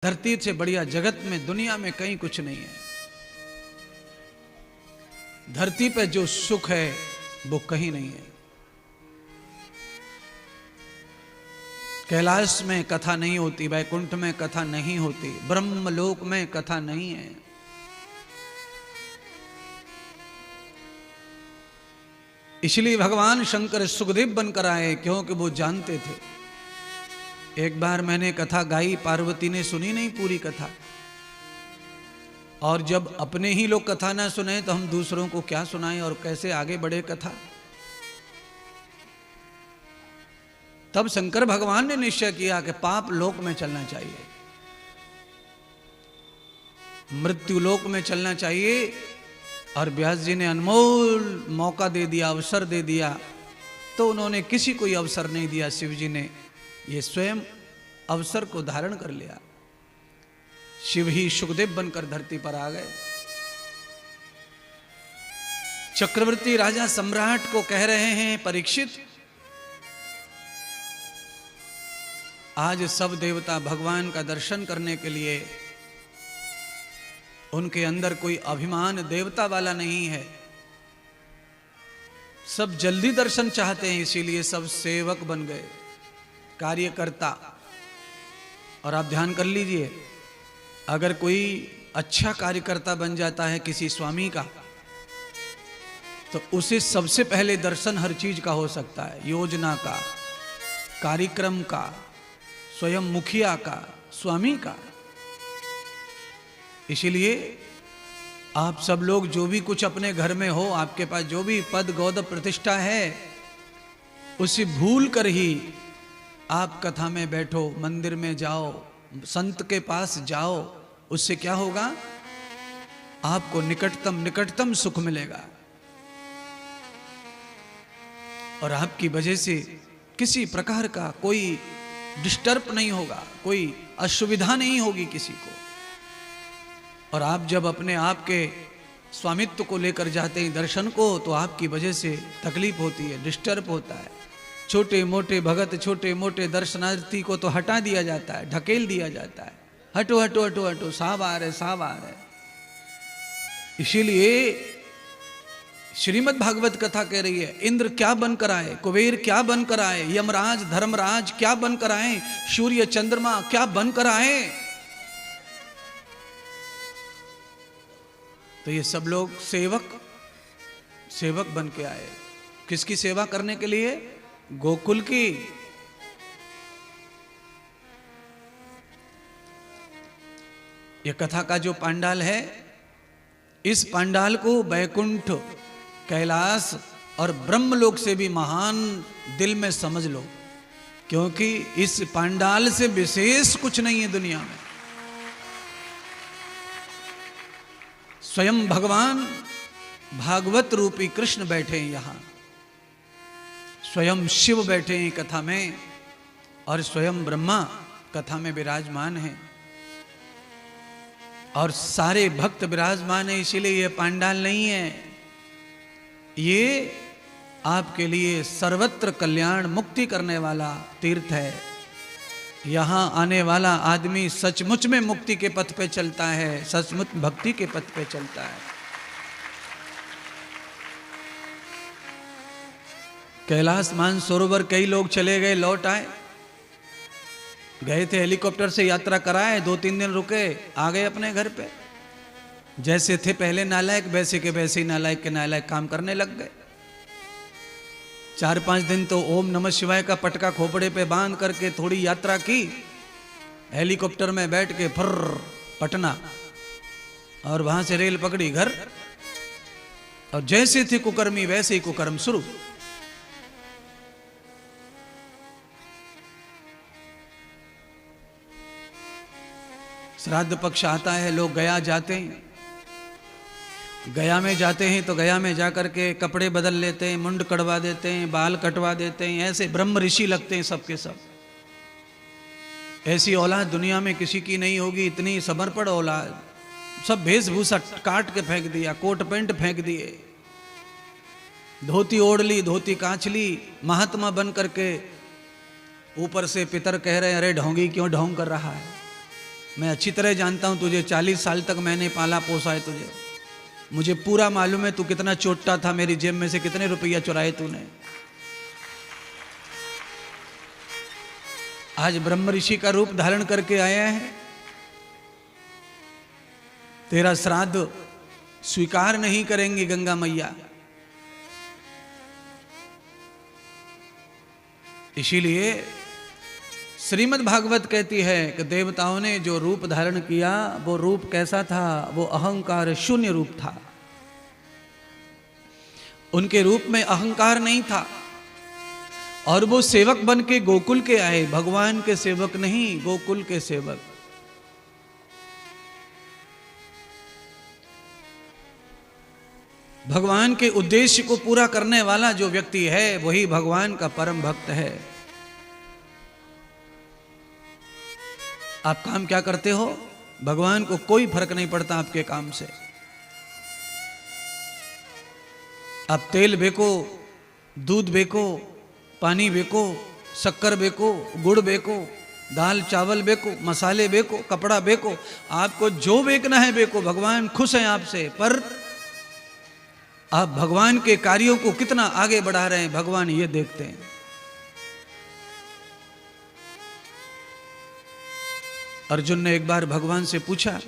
धरती से बढ़िया जगत में दुनिया में कहीं कुछ नहीं है। धरती पे जो सुख है वो कहीं नहीं है। कैलाश में कथा नहीं होती, वैकुंठ में कथा नहीं होती, ब्रह्मलोक में कथा नहीं है। इसलिए भगवान शंकर सुखदेव बनकर आए, क्योंकि वो जानते थे। एक बार मैंने कथा गाई, पार्वती ने सुनी नहीं पूरी कथा। और जब अपने ही लोग कथा ना सुने तो हम दूसरों को क्या सुनाएं और कैसे आगे बढ़े कथा। तब शंकर भगवान ने निश्चय किया कि पाप लोक में चलना चाहिए, मृत्यु लोक में चलना चाहिए। और व्यास जी ने अनमोल मौका दे दिया, अवसर दे दिया। तो उन्होंने किसी को अवसर नहीं दिया, शिव जी ने ये स्वयं अवसर को धारण कर लिया। शिव ही सुखदेव बनकर धरती पर आ गए। चक्रवर्ती राजा सम्राट को कह रहे हैं, परीक्षित आज सब देवता भगवान का दर्शन करने के लिए, उनके अंदर कोई अभिमान देवता वाला नहीं है, सब जल्दी दर्शन चाहते हैं, इसीलिए सब सेवक बन गए, कार्यकर्ता। और आप ध्यान कर लीजिए, अगर कोई अच्छा कार्यकर्ता बन जाता है किसी स्वामी का, तो उसे सबसे पहले दर्शन हर चीज का हो सकता है, योजना का, कार्यक्रम का, स्वयं मुखिया का, स्वामी का। इसीलिए आप सब लोग जो भी कुछ अपने घर में हो, आपके पास जो भी पद गोद प्रतिष्ठा है, उसे भूल कर ही आप कथा में बैठो, मंदिर में जाओ, संत के पास जाओ। उससे क्या होगा? आपको निकटतम सुख मिलेगा और आपकी वजह से किसी प्रकार का कोई डिस्टर्ब नहीं होगा, कोई असुविधा नहीं होगी किसी को। और आप जब अपने आप के स्वामित्व को लेकर जाते हैं दर्शन को, तो आपकी वजह से तकलीफ होती है, डिस्टर्ब होता है। छोटे मोटे भगत, छोटे मोटे दर्शनार्थी को तो हटा दिया जाता है, ढकेल दिया जाता है, हटो हटो हटो हटो, साहब आ रहे, साहब आ रहे। इसीलिए श्रीमद् भागवत कथा कह रही है, इंद्र क्या बनकर आए, कुबेर क्या बनकर आए, यमराज धर्मराज क्या बनकर आए, सूर्य चंद्रमा क्या बनकर आए। तो ये सब लोग सेवक बन के आए। किसकी सेवा करने के लिए? गोकुल की। ये कथा का जो पांडाल है, इस पांडाल को वैकुंठ, कैलाश और ब्रह्मलोक से भी महान दिल में समझ लो, क्योंकि इस पांडाल से विशेष कुछ नहीं है दुनिया में। स्वयं भगवान भागवत रूपी कृष्ण बैठे हैं यहां, स्वयं शिव बैठे हैं कथा में, और स्वयं ब्रह्मा कथा में विराजमान है, और सारे भक्त विराजमान है। इसीलिए ये पांडाल नहीं है, ये आपके लिए सर्वत्र कल्याण मुक्ति करने वाला तीर्थ है। यहां आने वाला आदमी सचमुच में मुक्ति के पथ पे चलता है, सचमुच भक्ति के पथ पे चलता है। कैलाश मानसरोवर कई लोग चले गए, लौट आए, गए थे हेलीकॉप्टर से यात्रा कराए, 2-3 दिन रुके, आ गए अपने घर पे। जैसे थे पहले नालायक, वैसे के वैसे ही नालायक के नालायक काम करने लग गए। 4-5 दिन तो ओम नमः शिवाय का पटका खोपड़े पे बांध करके थोड़ी यात्रा की, हेलीकॉप्टर में बैठ के फर पटना, और वहां से रेल पकड़ी घर, और जैसे थे कुकर्मी वैसे ही कुकर्म शुरू। श्राद्ध पक्ष आता है, लोग गया जाते हैं, गया में जाते हैं तो गया में जाकर के कपड़े बदल लेते हैं, मुंड कटवा देते हैं, बाल कटवा देते हैं, ऐसे ब्रह्म ऋषि लगते हैं सबके सब। ऐसी औलाद दुनिया में किसी की नहीं होगी, इतनी समर्पण औलाद। सब वेशभूषा काट के फेंक दिया, कोट पैंट फेंक दिए, धोती ओढ़ ली, धोती कांच ली, महात्मा बन करके ऊपर से पितर कह रहे हैं, अरे ढोंगी क्यों ढोंग कर रहा है, मैं अच्छी तरह जानता हूं तुझे, 40 साल तक मैंने पाला पोसा है तुझे, मुझे पूरा मालूम है तू कितना चोटा था, मेरी जेब में से कितने रुपया चुराए तूने। आज ब्रह्म ऋषि का रूप धारण करके आया है, तेरा श्राद्ध स्वीकार नहीं करेंगी गंगा मैया। इसीलिए श्रीमद् भागवत कहती है कि देवताओं ने जो रूप धारण किया वो रूप कैसा था, वो अहंकार शून्य रूप था। उनके रूप में अहंकार नहीं था और वो सेवक बन के गोकुल के आए, भगवान के सेवक नहीं, गोकुल के सेवक। भगवान के उद्देश्य को पूरा करने वाला जो व्यक्ति है वही भगवान का परम भक्त है। आप काम क्या करते हो, भगवान को कोई फर्क नहीं पड़ता आपके काम से। आप तेल बेको, दूध बेको, पानी बेको, शक्कर बेको, गुड़ बेको, दाल चावल बेको, मसाले बेको, कपड़ा बेको, आपको जो बेचना है बेको, भगवान खुश हैं आपसे। पर आप भगवान के कार्यों को कितना आगे बढ़ा रहे हैं, भगवान ये देखते हैं। अर्जुन ने एक बार भगवान से पूछा,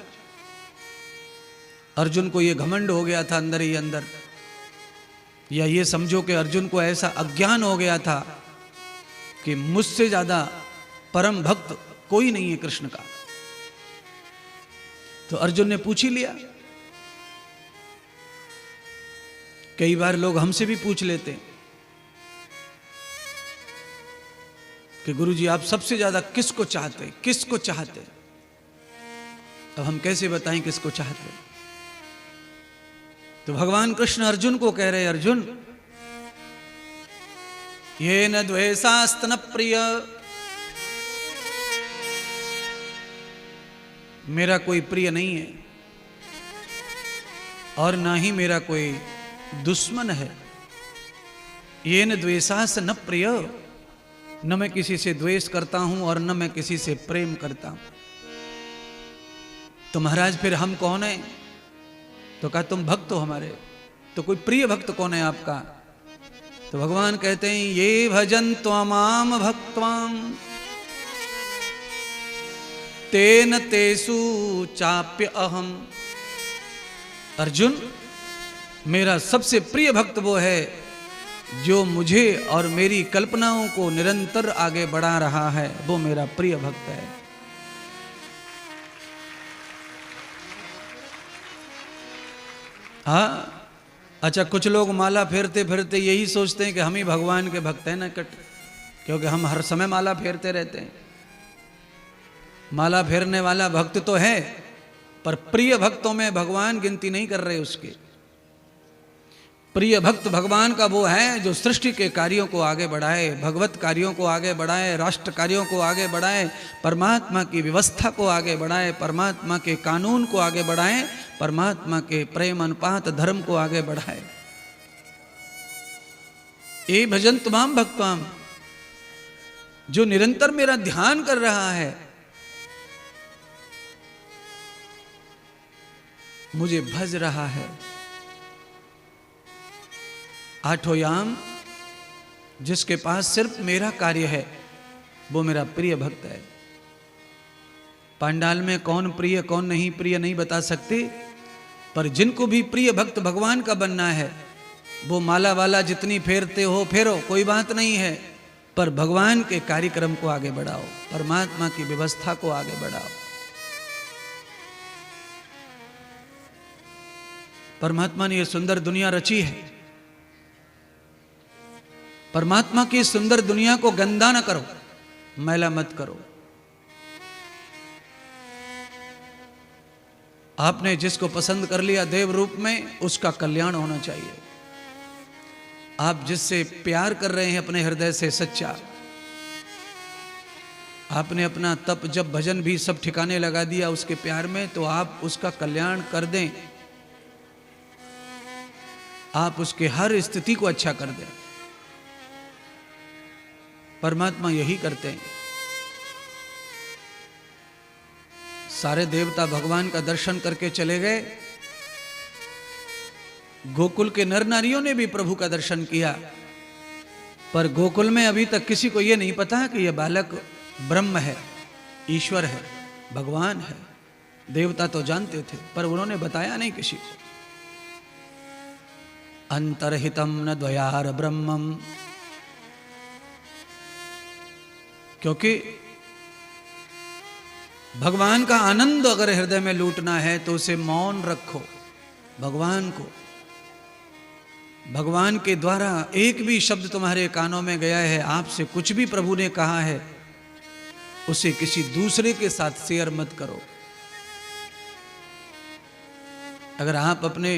अर्जुन को ये घमंड हो गया था अंदर ही अंदर, या ये समझो कि अर्जुन को ऐसा अज्ञान हो गया था कि मुझसे ज्यादा परम भक्त कोई नहीं है कृष्ण का। तो अर्जुन ने पूछ ही लिया। कई बार लोग हमसे भी पूछ लेते हैं कि गुरुजी आप सबसे ज्यादा किसको चाहते, किसको चाहते। अब हम कैसे बताएं किसको चाहते। तो भगवान कृष्ण अर्जुन को कह रहे, अर्जुन ये न द्वेषास्तन प्रिय, मेरा कोई प्रिय नहीं है और ना ही मेरा कोई दुश्मन है। ये न द्वेषास न प्रिय, न मैं किसी से द्वेष करता हूं और न मैं किसी से प्रेम करता हूं। तो महाराज फिर हम कौन है? तो कहा तुम भक्त हो हमारे, तो कोई प्रिय भक्त कौन है आपका? तो भगवान कहते हैं ये भजन त्वमाम भक्त्वाम तेन तेसु चाप्य अहम। अर्जुन मेरा सबसे प्रिय भक्त वो है जो मुझे और मेरी कल्पनाओं को निरंतर आगे बढ़ा रहा है, वो मेरा प्रिय भक्त है। हाँ, अच्छा कुछ लोग माला फेरते फिरते यही सोचते हैं कि हम ही भगवान के भक्त हैं ना कट, क्योंकि हम हर समय माला फेरते रहते हैं। माला फेरने वाला भक्त तो है, पर प्रिय भक्तों में भगवान गिनती नहीं कर रहे उसके। प्रिय भक्त भगवान का वो है जो सृष्टि के कार्यों को आगे बढ़ाए, भगवत कार्यों को आगे बढ़ाए, राष्ट्र कार्यों को आगे बढ़ाए, परमात्मा की व्यवस्था को आगे बढ़ाए, परमात्मा के कानून को आगे बढ़ाए, परमात्मा के प्रेम अनुपात धर्म को आगे बढ़ाए। ये भजन तमाम भक्ताम, जो निरंतर मेरा ध्यान कर रहा है, मुझे भज रहा है। आठों याम जिसके पास सिर्फ मेरा कार्य है वो मेरा प्रिय भक्त है। पांडाल में कौन प्रिय कौन नहीं प्रिय नहीं बता सकते, पर जिनको भी प्रिय भक्त भगवान का बनना है वो माला वाला जितनी फेरते हो फेरो, कोई बात नहीं है, पर भगवान के कार्यक्रम को आगे बढ़ाओ, परमात्मा की व्यवस्था को आगे बढ़ाओ। परमात्मा ने ये सुंदर दुनिया रची है, परमात्मा की सुंदर दुनिया को गंदा न करो, मैला मत करो। आपने जिसको पसंद कर लिया देव रूप में, उसका कल्याण होना चाहिए। आप जिससे प्यार कर रहे हैं अपने हृदय से सच्चा, आपने अपना तप जब भजन भी सब ठिकाने लगा दिया उसके प्यार में, तो आप उसका कल्याण कर दें, आप उसके हर स्थिति को अच्छा कर दें। परमात्मा यही करते हैं। सारे देवता भगवान का दर्शन करके चले गए। गोकुल के नर नारियों ने भी प्रभु का दर्शन किया, पर गोकुल में अभी तक किसी को यह नहीं पता कि यह बालक ब्रह्म है, ईश्वर है, भगवान है। देवता तो जानते थे, पर उन्होंने बताया नहीं किसी को। अंतर्हितम न द्वयार ब्रह्मम, क्योंकि भगवान का आनंद अगर हृदय में लूटना है तो उसे मौन रखो। भगवान को, भगवान के द्वारा एक भी शब्द तुम्हारे कानों में गया है, आपसे कुछ भी प्रभु ने कहा है, उसे किसी दूसरे के साथ शेयर मत करो। अगर आप अपने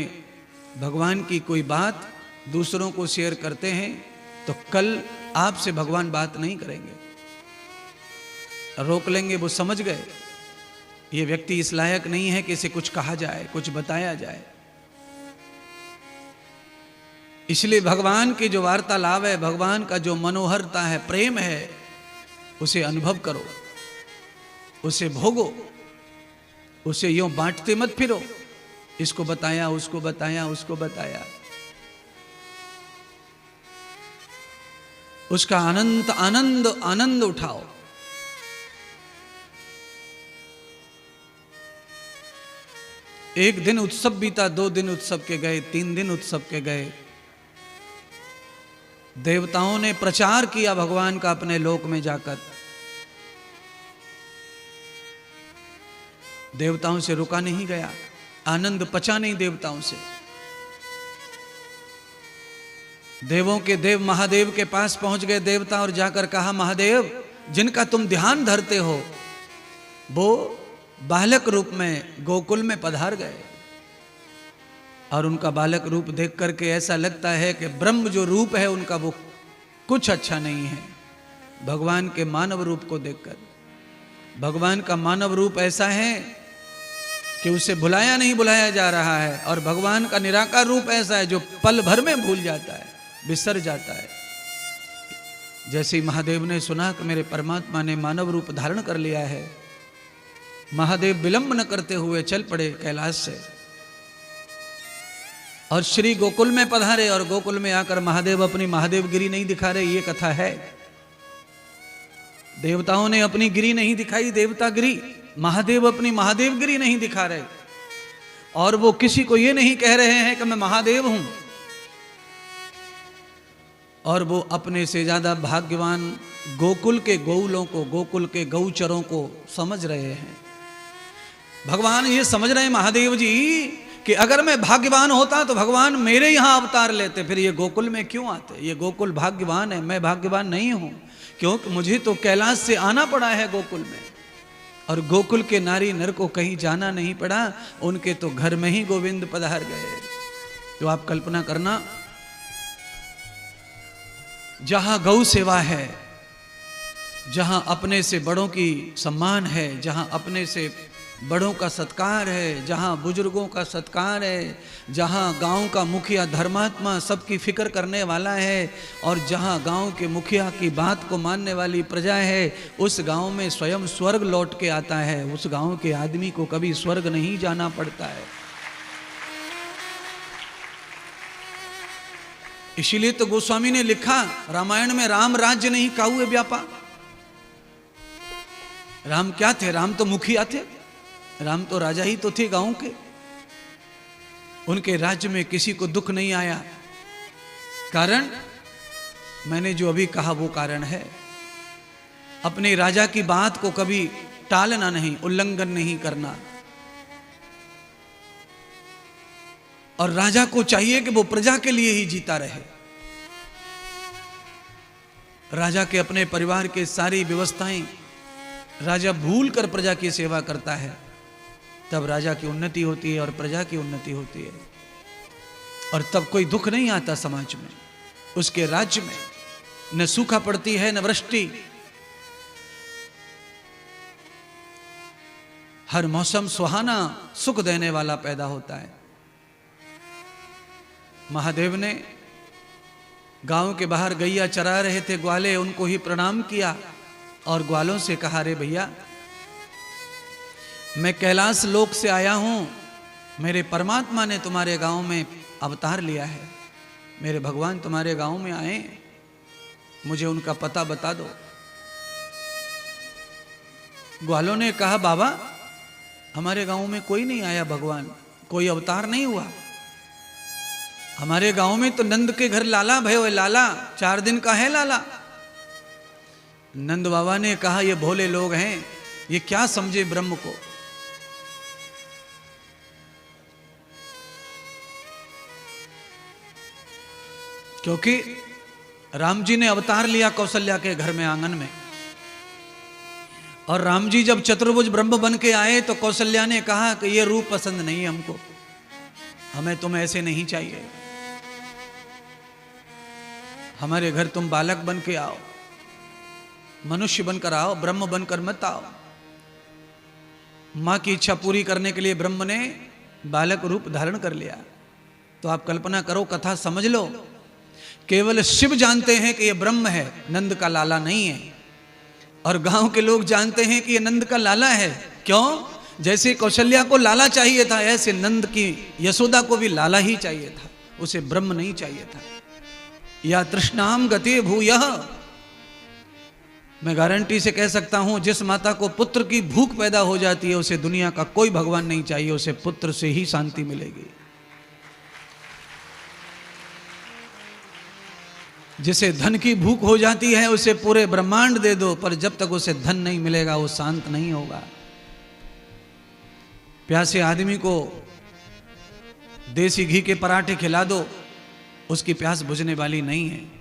भगवान की कोई बात दूसरों को शेयर करते हैं तो कल आपसे भगवान बात नहीं करेंगे, रोक लेंगे। वो समझ गए ये व्यक्ति इस लायक नहीं है कि इसे कुछ कहा जाए, कुछ बताया जाए। इसलिए भगवान की जो वार्तालाप है, भगवान का जो मनोहरता है, प्रेम है, उसे अनुभव करो, उसे भोगो, उसे यूं बांटते मत फिरो। इसको बताया, उसको बताया, उसको बताया। उसका अनंत आनंद आनंद उठाओ। एक दिन उत्सव बीता, 2 दिन उत्सव के गए, 3 दिन उत्सव के गए। देवताओं ने प्रचार किया भगवान का अपने लोक में जाकर। देवताओं से रुका नहीं गया, आनंद पचा नहीं देवताओं से। देवों के देव महादेव के पास पहुंच गए देवता और जाकर कहा, महादेव जिनका तुम ध्यान धरते हो वो बालक रूप में गोकुल में पधार गए। और उनका बालक रूप देख करके ऐसा लगता है कि ब्रह्म जो रूप है उनका वो कुछ अच्छा नहीं है। भगवान के मानव रूप को देखकर, भगवान का मानव रूप ऐसा है कि उसे भुलाया नहीं बुलाया जा रहा है। और भगवान का निराकार रूप ऐसा है जो पल भर में भूल जाता है, बिसर जाता है। जैसे ही महादेव ने सुना कि मेरे परमात्मा ने मानव रूप धारण कर लिया है, महादेव विलंब न करते हुए चल पड़े कैलाश से और श्री गोकुल में पधारे। और गोकुल में आकर महादेव अपनी महादेवगिरी नहीं दिखा रहे, ये कथा है। देवताओं ने अपनी गिरी नहीं दिखाई, देवतागिरी। महादेव अपनी महादेवगिरी नहीं दिखा रहे, और वो किसी को ये नहीं कह रहे हैं कि मैं महादेव हूं। और वो अपने से ज्यादा भाग्यवान गोकुल के गौलों को, गोकुल के गौचरों को समझ रहे हैं। भगवान ये समझ रहे हैं महादेव जी कि अगर मैं भाग्यवान होता तो भगवान मेरे यहां अवतार लेते, फिर ये गोकुल में क्यों आते। ये गोकुल भाग्यवान है, मैं भाग्यवान नहीं हूं, क्योंकि मुझे तो कैलाश से आना पड़ा है गोकुल में। और गोकुल के नारी नर को कहीं जाना नहीं पड़ा, उनके तो घर में ही गोविंद पधार गए। तो आप कल्पना करना, जहां गौ सेवा है, जहां अपने से बड़ों की सम्मान है, जहां अपने से बड़ों का सत्कार है, जहां बुजुर्गों का सत्कार है, जहां गांव का मुखिया धर्मात्मा सबकी फिक्र करने वाला है, और जहां गांव के मुखिया की बात को मानने वाली प्रजा है, उस गांव में स्वयं स्वर्ग लौट के आता है। उस गांव के आदमी को कभी स्वर्ग नहीं जाना पड़ता है। इसीलिए तो गोस्वामी ने लिखा रामायण में, राम राज्य नहीं काहुए व्यापा। राम क्या थे? राम तो मुखिया थे, राम तो राजा ही तो थे गांव के। उनके राज्य में किसी को दुख नहीं आया। कारण मैंने जो अभी कहा वो कारण है। अपने राजा की बात को कभी टालना नहीं, उल्लंघन नहीं करना। और राजा को चाहिए कि वो प्रजा के लिए ही जीता रहे। राजा के अपने परिवार के सारी व्यवस्थाएं राजा भूल कर प्रजा की सेवा करता है, तब राजा की उन्नति होती है और प्रजा की उन्नति होती है। और तब कोई दुख नहीं आता समाज में, उसके राज्य में न सूखा पड़ती है न वृष्टि। हर मौसम सुहाना सुख देने वाला पैदा होता है। महादेव ने गांव के बाहर गैया चरा रहे थे ग्वाले, उनको ही प्रणाम किया और ग्वालों से कहा, रे भैया मैं कैलाश लोक से आया हूं, मेरे परमात्मा ने तुम्हारे गांव में अवतार लिया है, मेरे भगवान तुम्हारे गांव में आए, मुझे उनका पता बता दो। ग्वालों ने कहा बाबा हमारे गांव में कोई नहीं आया भगवान, कोई अवतार नहीं हुआ। हमारे गांव में तो नंद के घर लाला भयो है, लाला 4 दिन का है लाला। नंद बाबा ने कहा ये भोले लोग हैं, ये क्या समझे ब्रह्म को। क्योंकि राम जी ने अवतार लिया कौशल्या के घर में आंगन में, और राम जी जब चतुर्भुज ब्रह्म बन के आए तो कौशल्या ने कहा कि ये रूप पसंद नहीं है हमको, हमें तुम ऐसे नहीं चाहिए, हमारे घर तुम बालक बन के आओ, मनुष्य बनकर आओ, ब्रह्म बनकर मत आओ। मां की इच्छा पूरी करने के लिए ब्रह्म ने बालक रूप धारण कर लिया। तो आप कल्पना करो, कथा समझ लो, केवल शिव जानते हैं कि ये ब्रह्म है, नंद का लाला नहीं है, और गांव के लोग जानते हैं कि ये नंद का लाला है। क्यों? जैसे कौशल्या को लाला चाहिए था, ऐसे नंद की यशोदा को भी लाला ही चाहिए था, उसे ब्रह्म नहीं चाहिए था। या तृष्णाम गते भूयः, मैं गारंटी से कह सकता हूं, जिस माता को पुत्र की भूख पैदा हो जाती है उसे दुनिया का कोई भगवान नहीं चाहिए, उसे पुत्र से ही शांति मिलेगी। जिसे धन की भूख हो जाती है उसे पूरे ब्रह्मांड दे दो, पर जब तक उसे धन नहीं मिलेगा वो शांत नहीं होगा। प्यासे आदमी को देसी घी के पराठे खिला दो, उसकी प्यास बुझने वाली नहीं है।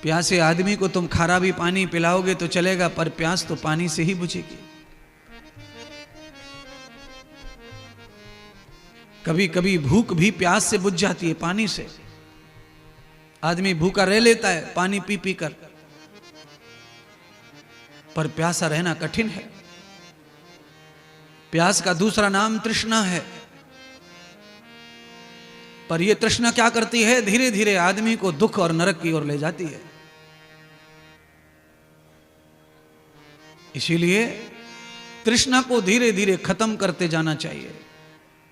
प्यासे आदमी को तुम खारा भी पानी पिलाओगे तो चलेगा, पर प्यास तो पानी से ही बुझेगी। कभी कभी भूख भी प्यास से बुझ जाती है, पानी से। आदमी भूखा रह लेता है पानी पी पी कर, पर प्यासा रहना कठिन है। प्यास का दूसरा नाम तृष्णा है, पर यह तृष्णा क्या करती है? धीरे धीरे आदमी को दुख और नरक की ओर ले जाती है। इसीलिए तृष्णा को धीरे धीरे खत्म करते जाना चाहिए,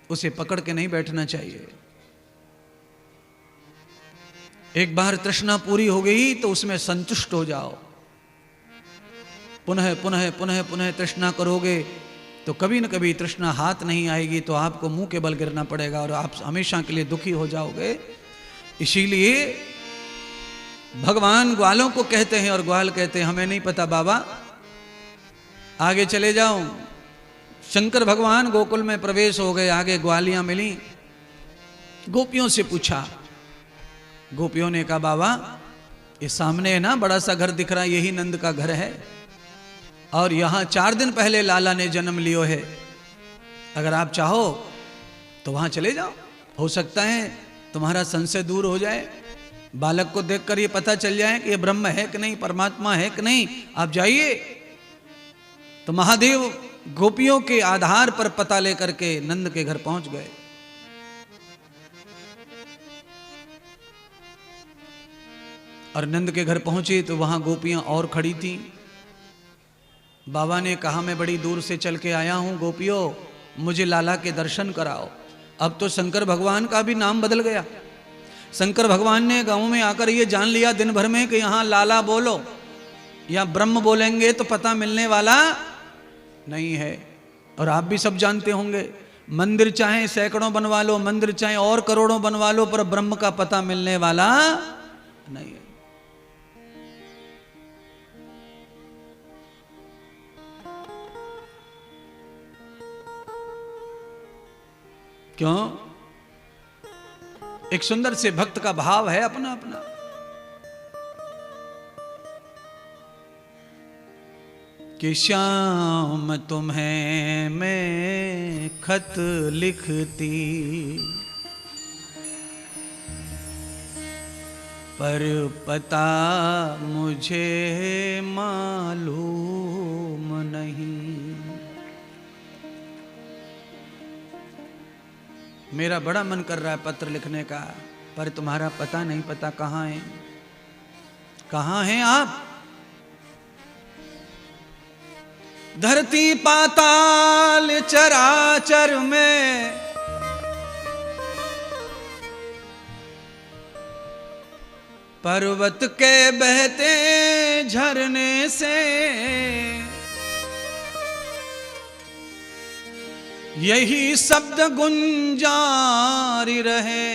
उसे पकड़ के नहीं बैठना चाहिए। एक बार तृष्णा पूरी हो गई तो उसमें संतुष्ट हो जाओ। पुनः पुनः पुनः पुनः तृष्णा करोगे तो कभी न कभी तृष्णा हाथ नहीं आएगी, तो आपको मुंह के बल गिरना पड़ेगा और आप हमेशा के लिए दुखी हो जाओगे। इसीलिए भगवान ग्वालों को कहते हैं, और ग्वाल कहते हैं हमें नहीं पता बाबा, आगे चले जाओ। शंकर भगवान गोकुल में प्रवेश हो गए, आगे ग्वालियां मिली। गोपियों से पूछा, गोपियों ने कहा बाबा ये सामने है ना बड़ा सा घर दिख रहा है, यही नंद का घर है, और यहां 4 दिन पहले लाला ने जन्म लियो है। अगर आप चाहो तो वहां चले जाओ, हो सकता है तुम्हारा संशय दूर हो जाए, बालक को देखकर ये पता चल जाए कि ये ब्रह्म है कि नहीं, परमात्मा है कि नहीं। आप जाइए। तो महादेव गोपियों के आधार पर पता लेकर के नंद के घर पहुंच गए। और नंद के घर पहुंचे तो वहां गोपियां और खड़ी थी। बाबा ने कहा मैं बड़ी दूर से चल के आया हूं, गोपियों मुझे लाला के दर्शन कराओ। अब तो शंकर भगवान का भी नाम बदल गया। शंकर भगवान ने गांव में आकर ये जान लिया दिन भर में कि यहां लाला बोलो या ब्रह्म बोलेंगे तो पता मिलने वाला नहीं है। और आप भी सब जानते होंगे, मंदिर चाहे सैकड़ों बनवा लो, मंदिर चाहे और करोड़ों बनवा लो, पर ब्रह्म का पता मिलने वाला नहीं है। क्यों? एक सुंदर से भक्त का भाव है अपना अपना। कि श्याम तुम्हें मैं खत लिखती, पर पता मुझे मालूम नहीं। मेरा बड़ा मन कर रहा है पत्र लिखने का, पर तुम्हारा पता नहीं, पता कहाँ है, कहाँ हैं आप? धरती पाताल चराचर में पर्वत के बहते झरने से यही शब्द गुंजारी रहे,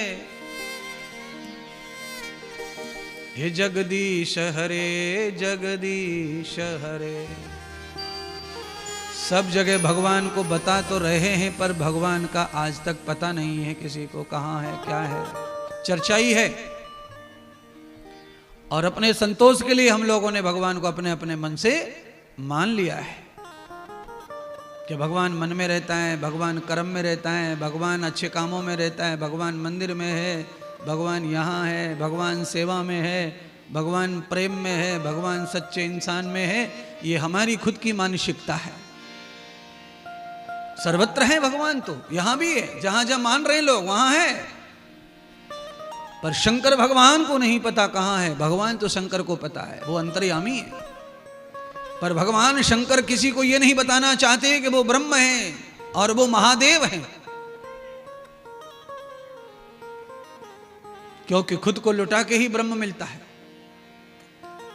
हे जगदीश हरे जगदीश हरे। सब जगह भगवान को बता तो रहे हैं, पर भगवान का आज तक पता नहीं है किसी को, कहाँ है क्या है। चर्चा ही है। और अपने संतोष के लिए हम लोगों ने भगवान को अपने अपने मन से मान लिया है कि भगवान मन में रहता है, भगवान कर्म में रहता है, भगवान अच्छे कामों में रहता है, भगवान मंदिर में है, भगवान यहाँ है, भगवान सेवा में है, भगवान प्रेम में है, भगवान सच्चे इंसान में है। ये हमारी खुद की मानसिकता है। सर्वत्र है भगवान, तो यहां भी है, जहां जहां मान रहे लोग वहां है। पर शंकर भगवान को नहीं पता कहां है। भगवान तो शंकर को पता है, वो अंतर्यामी है। पर भगवान शंकर किसी को ये नहीं बताना चाहते कि वो ब्रह्म है और वो महादेव हैं, क्योंकि खुद को लुटा के ही ब्रह्म मिलता है।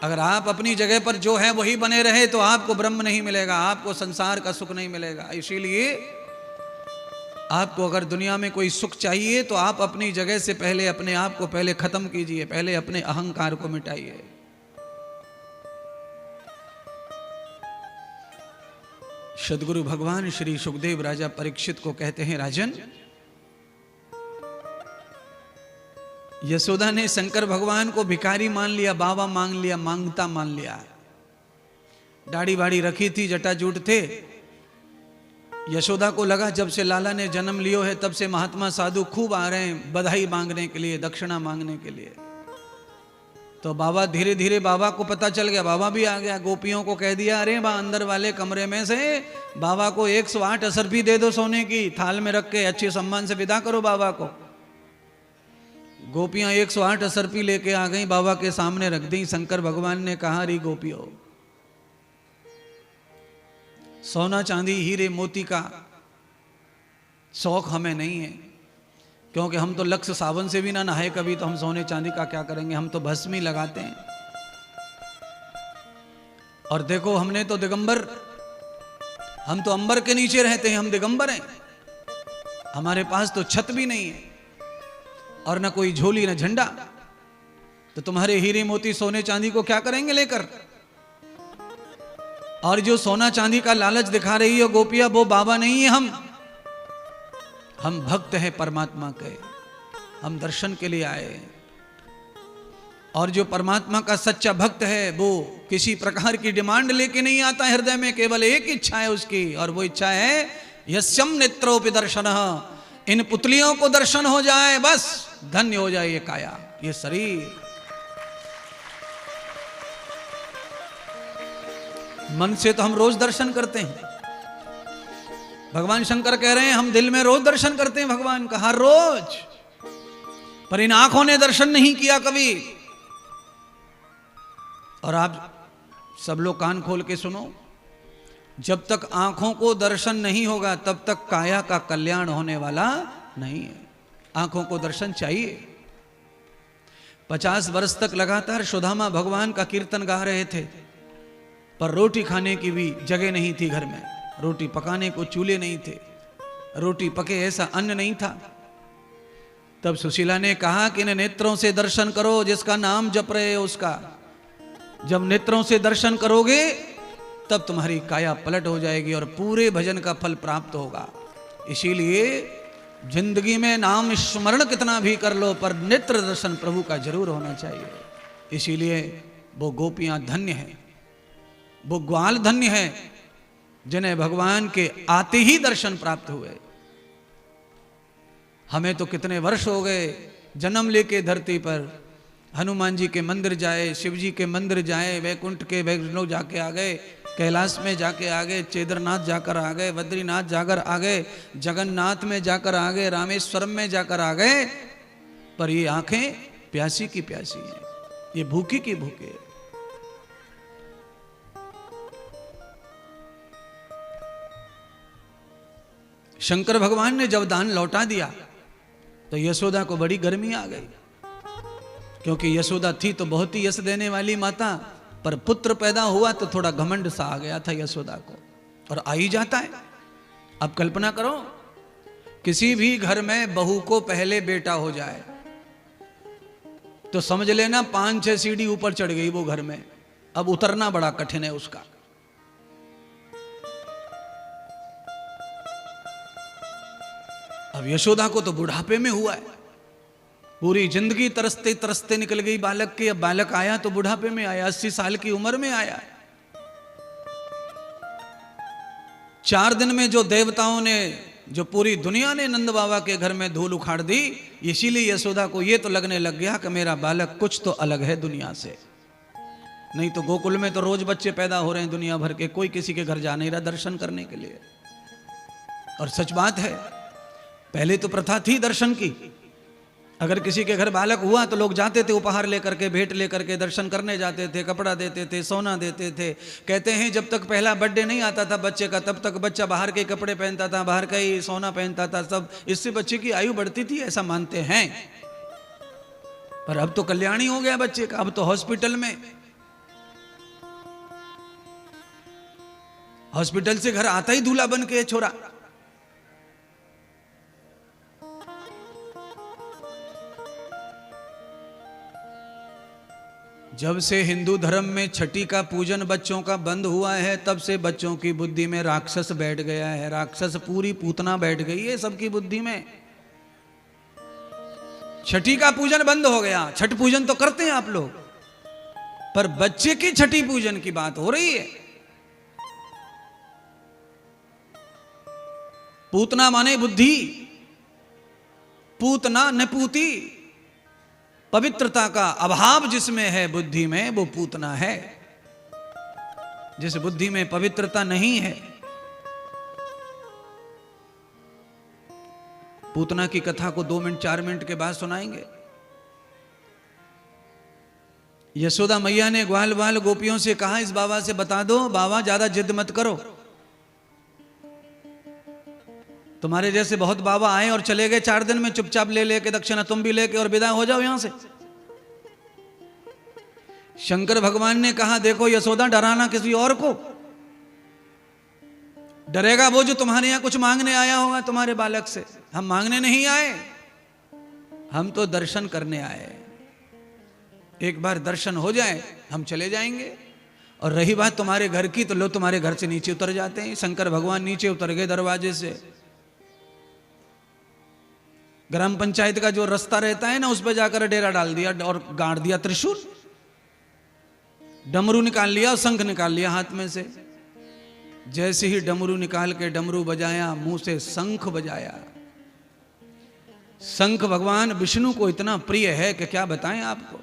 अगर आप अपनी जगह पर जो है वही बने रहे तो आपको ब्रह्म नहीं मिलेगा, आपको संसार का सुख नहीं मिलेगा। इसीलिए आपको अगर दुनिया में कोई सुख चाहिए तो आप अपनी जगह से पहले अपने आप को पहले खत्म कीजिए, पहले अपने अहंकार को मिटाइए। सद्गुरु भगवान श्री सुखदेव राजा परीक्षित को कहते हैं, राजन, यशोदा ने शंकर भगवान को भिखारी मान लिया, बाबा मान लिया, मांगता मान लिया। दाढ़ी बाड़ी रखी थी, जटाजूट थे। यशोदा को लगा जब से लाला ने जन्म लियो है तब से महात्मा साधु खूब आ रहे हैं बधाई मांगने के लिए, दक्षिणा मांगने के लिए। तो बाबा धीरे धीरे बाबा को पता चल गया, बाबा भी आ गया। गोपियों को कह दिया, अरे बा अंदर वाले कमरे में से बाबा को 108 असरफी दे दो सोने की, थाल में रख के अच्छे सम्मान से विदा करो बाबा को। गोपियां 108 असरफी लेके आ गई, बाबा के सामने रख दी। शंकर भगवान ने कहा, री गोपियों, सोना चांदी हीरे मोती का शौक हमें नहीं है, क्योंकि हम तो लक्ष्य सावन से भी ना नहाए कभी, तो हम सोने चांदी का क्या करेंगे, हम तो भस्म ही लगाते हैं। और देखो हमने तो दिगंबर, हम तो अंबर के नीचे रहते हैं, हम दिगंबर हैं। हमारे पास तो छत भी नहीं है और ना कोई झोली ना झंडा, तो तुम्हारे हीरे मोती सोने चांदी को क्या करेंगे लेकर। और जो सोना चांदी का लालच दिखा रही हो गोपिया, वो बाबा नहीं है, हम भक्त हैं परमात्मा के, हम दर्शन के लिए आए। और जो परमात्मा का सच्चा भक्त है वो किसी प्रकार की डिमांड लेके नहीं आता हृदय में, केवल एक इच्छा है उसकी, और वो इच्छा है यस्यम नेत्रोपि दर्शनः, इन पुतलियों को दर्शन हो जाए, बस धन्य हो जाए ये काया, ये शरीर। मन से तो हम रोज दर्शन करते हैं। भगवान शंकर कह रहे हैं हम दिल में रोज दर्शन करते हैं भगवान का, हर रोज। पर इन आंखों ने दर्शन नहीं किया कभी। और आप सब लोग कान खोल के सुनो, जब तक आंखों को दर्शन नहीं होगा तब तक काया का कल्याण होने वाला नहीं है। आंखों को दर्शन चाहिए। 50 वर्ष तक लगातार सुदामा भगवान का कीर्तन गा रहे थे, पर रोटी खाने की भी जगह नहीं थी घर में, रोटी पकाने को चूल्हे नहीं थे, रोटी पके ऐसा अन्न नहीं था। तब सुशीला ने कहा कि इन नेत्रों से दर्शन करो, जिसका नाम जप रहे हो उसका। जब नेत्रों से दर्शन करोगे तब तुम्हारी काया पलट हो जाएगी और पूरे भजन का फल प्राप्त होगा। इसीलिए जिंदगी में नाम स्मरण कितना भी कर लो, पर नेत्र दर्शन प्रभु का जरूर होना चाहिए। इसीलिए वो गोपियां धन्य हैं, वो ग्वाल धन्य है जिन्हें भगवान के आते ही दर्शन प्राप्त हुए। हमें तो कितने वर्ष हो गए जन्म लेके धरती पर, हनुमान जी के मंदिर जाए, शिव जी के मंदिर जाए, वैकुंठ के वैष्णव जाके आ गए, कैलाश में जाके आ गए, केदारनाथ जाकर आ गए, बद्रीनाथ जाकर आ गए, जगन्नाथ में जाकर आ गए, रामेश्वरम में जाकर आ गए, पर ये आंखें प्यासी की प्यासी हैं, ये भूखी की भूखे। शंकर भगवान ने जब दान लौटा दिया तो यशोदा को बड़ी गर्मी आ गई, क्योंकि यशोदा थी तो बहुत ही यश देने वाली माता, पर पुत्र पैदा हुआ तो थोड़ा घमंड सा आ गया था यशोदा को, और आ ही जाता है। अब कल्पना करो, किसी भी घर में बहू को पहले बेटा हो जाए तो समझ लेना 5-6 सीढ़ी ऊपर चढ़ गई वो घर में, अब उतरना बड़ा कठिन है उसका। अब यशोदा को तो बुढ़ापे में हुआ है, पूरी जिंदगी तरसते तरसते निकल गई बालक की, अब बालक आया तो बुढ़ापे में आया, 80 साल की उम्र में आया। 4 दिन में जो देवताओं ने, जो पूरी दुनिया ने नंद बाबा के घर में धूल उखाड़ दी, इसीलिए यशोदा को ये तो लगने लग गया कि मेरा बालक कुछ तो अलग है दुनिया से। नहीं तो गोकुल में तो रोज बच्चे पैदा हो रहे हैं दुनिया भर के, कोई किसी के घर जा नहीं रहा दर्शन करने के लिए। और सच बात है, पहले तो प्रथा थी दर्शन की, अगर किसी के घर बालक हुआ तो लोग जाते थे उपहार लेकर के, भेंट लेकर के दर्शन करने जाते थे, कपड़ा देते थे, सोना देते थे। कहते हैं जब तक पहला बर्थडे नहीं आता था बच्चे का, तब तक बच्चा बाहर के कपड़े पहनता था, बाहर का ही सोना पहनता था, सब इससे बच्चे की आयु बढ़ती थी, ऐसा मानते हैं। पर अब तो कल्याणी हो गया बच्चे का, अब तो हॉस्पिटल में, हॉस्पिटल से घर आता ही दूल्हा बन के छोरा। जब से हिंदू धर्म में छठी का पूजन बच्चों का बंद हुआ है, तब से बच्चों की बुद्धि में राक्षस बैठ गया है, राक्षस पूरी पूतना बैठ गई है सबकी बुद्धि में। छठी का पूजन बंद हो गया, छठ पूजन तो करते हैं आप लोग, पर बच्चे की छठी पूजन की बात हो रही है। पूतना माने बुद्धि, पूतना नपूती, पवित्रता का अभाव जिसमें है बुद्धि में, वो पूतना है। जिस बुद्धि में पवित्रता नहीं है, पूतना की कथा को 2 मिनट 4 मिनट के बाद सुनाएंगे। यशोदा मैया ने ग्वाल बाल गोपियों से कहा, इस बाबा से बता दो, बाबा ज्यादा जिद मत करो, तुम्हारे जैसे बहुत बाबा आए और चले गए 4 दिन में, चुपचाप ले लेके दक्षिणा तुम भी लेके और विदा हो जाओ यहां से। शंकर भगवान ने कहा, देखो यशोदा, डराना किसी और को, डरेगा वो जो तुम्हारे यहां कुछ मांगने आया होगा तुम्हारे बालक से। हम मांगने नहीं आए, हम तो दर्शन करने आए। एक बार दर्शन हो जाए हम चले जाएंगे। और रही बात तुम्हारे घर की, तो लो तुम्हारे घर से नीचे उतर जाते हैं। शंकर भगवान नीचे उतर गए दरवाजे से, ग्राम पंचायत का जो रास्ता रहता है ना, उस पर जाकर डेरा डाल दिया और गाड़ दिया त्रिशूल, डमरू निकाल लिया, शंख निकाल लिया हाथ में से। जैसे ही डमरू निकाल के डमरू बजाया, मुंह से शंख बजाया। शंख भगवान विष्णु को इतना प्रिय है कि क्या बताएं आपको।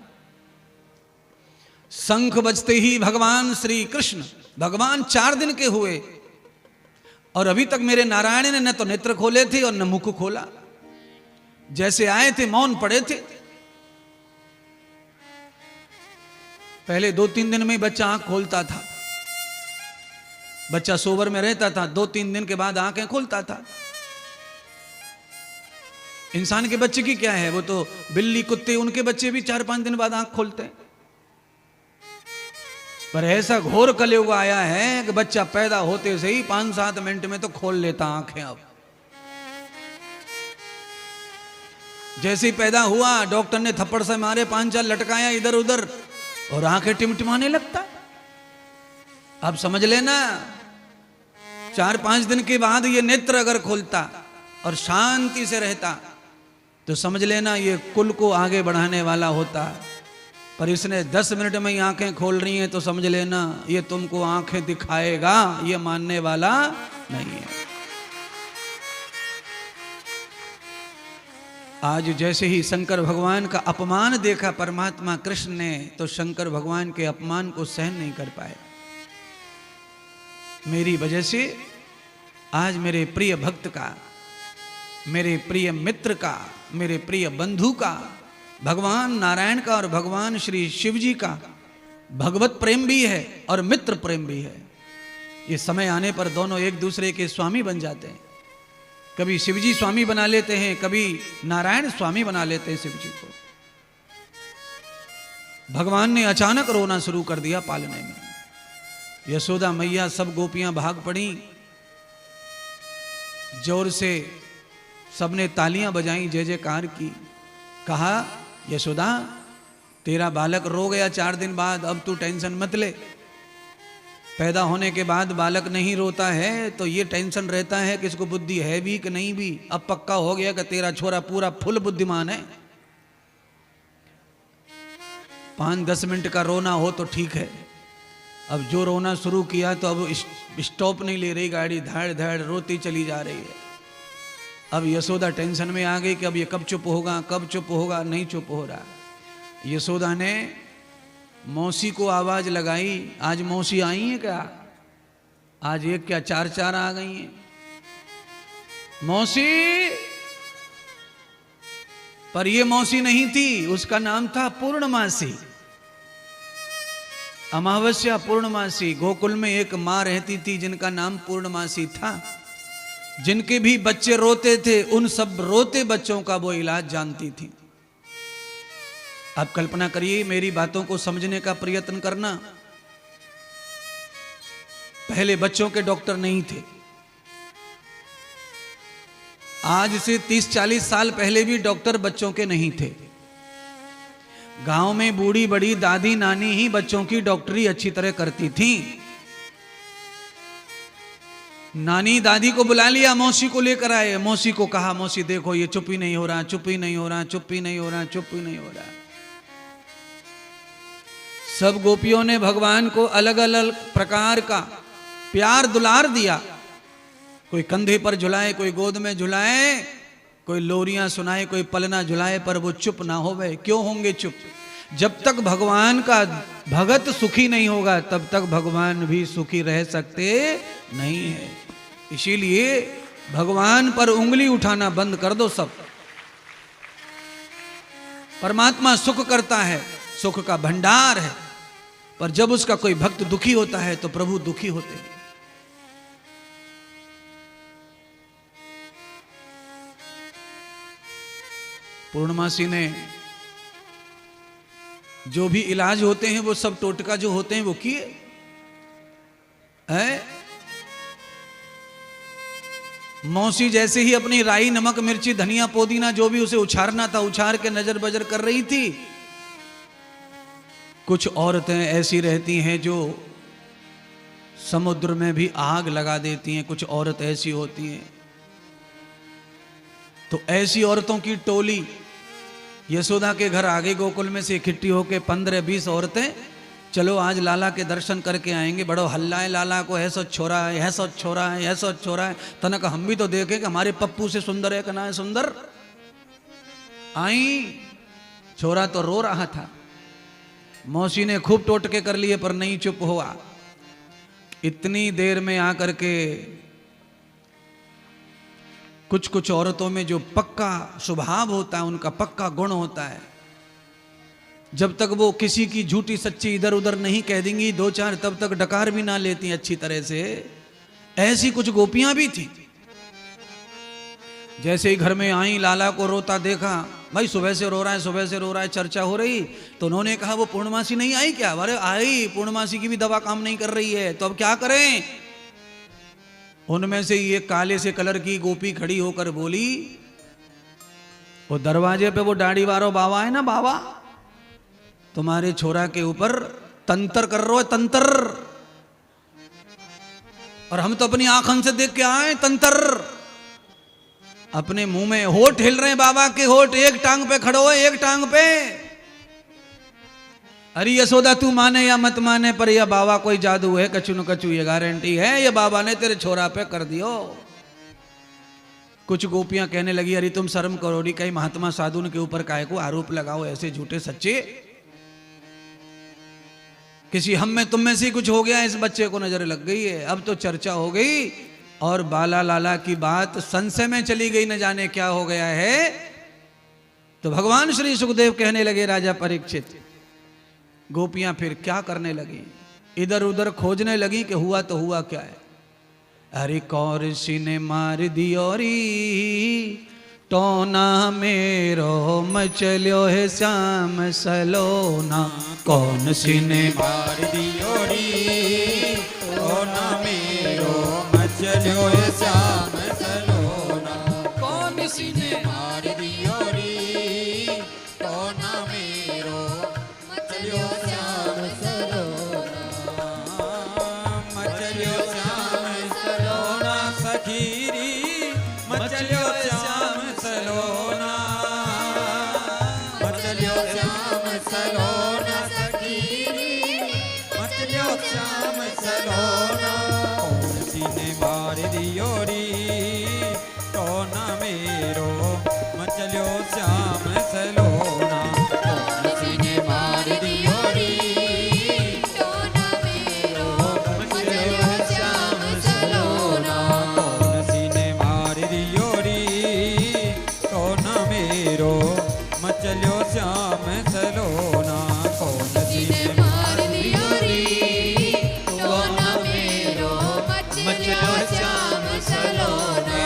शंख बजते ही भगवान श्री कृष्ण, भगवान 4 दिन के हुए और अभी तक मेरे नारायण ने न तो नेत्र खोले थे और न मुख खोला। जैसे आए थे मौन पड़े थे। पहले 2-3 दिन में ही बच्चा आंख खोलता था, बच्चा सोवर में रहता था, 2-3 दिन के बाद आंखें खोलता था। इंसान के बच्चे की क्या है, वो तो बिल्ली कुत्ते, उनके बच्चे भी 4-5 दिन बाद आंख खोलते हैं। पर ऐसा घोर कलयुग आया है कि बच्चा पैदा होते से ही 5-7 मिनट में तो खोल लेता आंखें। अब जैसे ही पैदा हुआ, डॉक्टर ने थप्पड़ से मारे, 5-4 लटकाया इधर उधर और आंखें टिमटिमाने लगता। अब समझ लेना 4-5 दिन के बाद ये नेत्र अगर खोलता और शांति से रहता तो समझ लेना ये कुल को आगे बढ़ाने वाला होता। पर इसने 10 मिनट में ही आंखें खोल रही हैं तो समझ लेना ये तुमको आंखें दिखाएगा, ये मानने वाला नहीं है। आज जैसे ही शंकर भगवान का अपमान देखा परमात्मा कृष्ण ने, तो शंकर भगवान के अपमान को सहन नहीं कर पाए। मेरी वजह से आज मेरे प्रिय भक्त का, मेरे प्रिय मित्र का, मेरे प्रिय बंधु का, भगवान नारायण का और भगवान श्री शिव जी का भगवत प्रेम भी है और मित्र प्रेम भी है। ये समय आने पर दोनों एक दूसरे के स्वामी बन जाते हैं। कभी शिवजी स्वामी बना लेते हैं, कभी नारायण स्वामी बना लेते हैं शिवजी को। भगवान ने अचानक रोना शुरू कर दिया पालने में। यशोदा मैया सब गोपियां भाग पड़ी, जोर से सबने तालियां बजाई, जय जयकार की। कहा यशोदा तेरा बालक रो गया 4 दिन बाद, अब तू टेंशन मत ले। पैदा होने के बाद बालक नहीं रोता है तो ये टेंशन रहता है कि इसको बुद्धि है भी कि नहीं भी। अब पक्का हो गया कि तेरा छोरा पूरा फुल बुद्धिमान है। 5-10 मिनट का रोना हो तो ठीक है, अब जो रोना शुरू किया तो अब स्टॉप नहीं ले रही गाड़ी, धड़ धड़ रोती चली जा रही है। अब यशोदा टेंशन में आ गई कि अब ये कब चुप होगा, कब चुप होगा, नहीं चुप हो रहा। यशोदा ने मौसी को आवाज लगाई, आज मौसी आई है क्या? आज एक क्या 4 आ गई हैं मौसी। पर ये मौसी नहीं थी, उसका नाम था पूर्णमासी, अमावस्या पूर्णमासी। गोकुल में एक मां रहती थी जिनका नाम पूर्णमासी था। जिनके भी बच्चे रोते थे उन सब रोते बच्चों का वो इलाज जानती थी। आप कल्पना करिए, मेरी बातों को समझने का प्रयत्न करना। पहले बच्चों के डॉक्टर नहीं थे। आज से 30-40 साल पहले भी डॉक्टर बच्चों के नहीं थे। गांव में बूढ़ी बड़ी दादी नानी ही बच्चों की डॉक्टरी अच्छी तरह करती थी। नानी दादी को बुला लिया, मौसी को लेकर आए। मौसी को कहा, मौसी देखो ये चुप ही नहीं हो रहा, चुप ही नहीं हो रहा, चुप ही नहीं हो रहा, चुप ही नहीं हो रहा। सब गोपियों ने भगवान को अलग अलग प्रकार का प्यार दुलार दिया। कोई कंधे पर झुलाए, कोई गोद में झुलाए, कोई लोरियां सुनाए, कोई पलना झुलाए, पर वो चुप ना होवे। क्यों होंगे चुप? जब तक भगवान का भगत सुखी नहीं होगा तब तक भगवान भी सुखी रह सकते नहीं है। इसीलिए भगवान पर उंगली उठाना बंद कर दो सब। परमात्मा सुख करता है, सुख का भंडार है, पर जब उसका कोई भक्त दुखी होता है तो प्रभु दुखी होते हैं। पूर्णमासी ने जो भी इलाज होते हैं वो सब टोटका जो होते हैं वो किए हैं। मौसी जैसे ही अपनी राई नमक मिर्ची धनिया पुदीना जो भी उसे उछारना था उछार के नजर बजर कर रही थी। कुछ औरतें ऐसी रहती हैं जो समुद्र में भी आग लगा देती हैं, कुछ औरत ऐसी होती हैं। तो ऐसी औरतों की टोली यशोदा के घर आ गई। गोकुल में से इकट्ठी होकर 15-20 औरतें, चलो आज लाला के दर्शन करके आएंगे। बड़ो हल्ला है लाला को, है सो छोरा है, है सो छोरा है, है सो छोरा है। तनक हम भी तो देखें कि हमारे पप्पू से सुंदर है कि ना है सुंदर। आई, छोरा तो रो रहा था। मौसी ने खूब टोटके कर लिए पर नहीं चुप हुआ। इतनी देर में आकर के कुछ कुछ औरतों में जो पक्का स्वभाव होता है, उनका पक्का गुण होता है, जब तक वो किसी की झूठी सच्ची इधर उधर नहीं कह देंगी 2-4 तब तक डकार भी ना लेती अच्छी तरह से। ऐसी कुछ गोपियां भी थी। जैसे ही घर में आई, लाला को रोता देखा, भाई सुबह से रो रहा है, सुबह से रो रहा है, चर्चा हो रही। तो उन्होंने कहा वो पूर्णमासी नहीं आई क्या? अरे आई, पूर्णमासी की भी दवा काम नहीं कर रही है, तो अब क्या करें? उनमें से ये काले से कलर की गोपी खड़ी होकर बोली, वो दरवाजे पे वो दाढ़ी वारो बाबा है ना, बाबा तुम्हारे छोरा के ऊपर तंत्र कर रहे हो, तंत्र। और हम तो अपनी आंखों से देख के आए तंत्र। अपने मुंह में होठ हिल रहे हैं बाबा के होठ, एक टांग पे खड़ो है, एक टांग पे। अरे यशोदा तू माने या मत माने, पर यह बाबा कोई जादू है, कछु न कछु ये गारंटी है, ये बाबा ने तेरे छोरा पे कर दियो। कुछ गोपियां कहने लगी, अरे तुम शर्म करो री, कहीं महात्मा साधु के ऊपर काहे को आरोप लगाओ ऐसे झूठे सच्चे। किसी हम में तुम में से कुछ हो गया, इस बच्चे को नजर लग गई है। अब तो चर्चा हो गई और बाला लाला की बात संशय में चली गई, न जाने क्या हो गया है। तो भगवान श्री सुखदेव कहने लगे, राजा परीक्षित, गोपियां फिर क्या करने लगी? इधर उधर खोजने लगी कि हुआ तो हुआ क्या है। अरे कौरसी ने मार दियोरी टोना मेरो मचल्यो है श्याम सलोना। कौन सी ने मार दियोरी टोना मेरो मचल्यो है श्याम सलोना। कौन सी ने मार दियोरी टोना मेरो मचल्यो श्याम सलोना। मचल्यो श्याम सलोना सखीरी मचल्यो श्याम सलोना। मचल्यो श्याम सलोना सखीरी मचल्यो श्याम सलोना। कौन सी ने मार दियोरी टोना मेरो मचल्यो श्याम सलोना। कौन सी ने मार दियोरी टोना मेरो मचल्यो श्याम सलोना। कौन सी ने मार दियोरी टोना मेरो मचल्यो श्याम सलोना। कौन सी ने मार दियोरी टोना मेरो मचल्यो श्याम सलोना।